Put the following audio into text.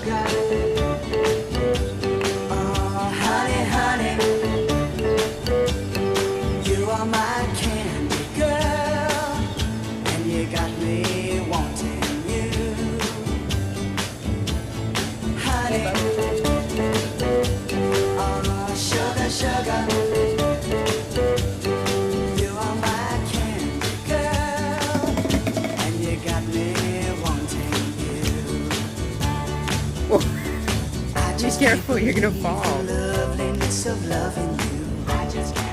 sugar. Oh, honey, honey, you are my candy girl, and you got me wanting you. Honey, oh, sugar, sugar, you are my candy girl, and you got me wanting you. I Be just careful, can't you're gonna believe fall. the loveliness of loving you. I just can't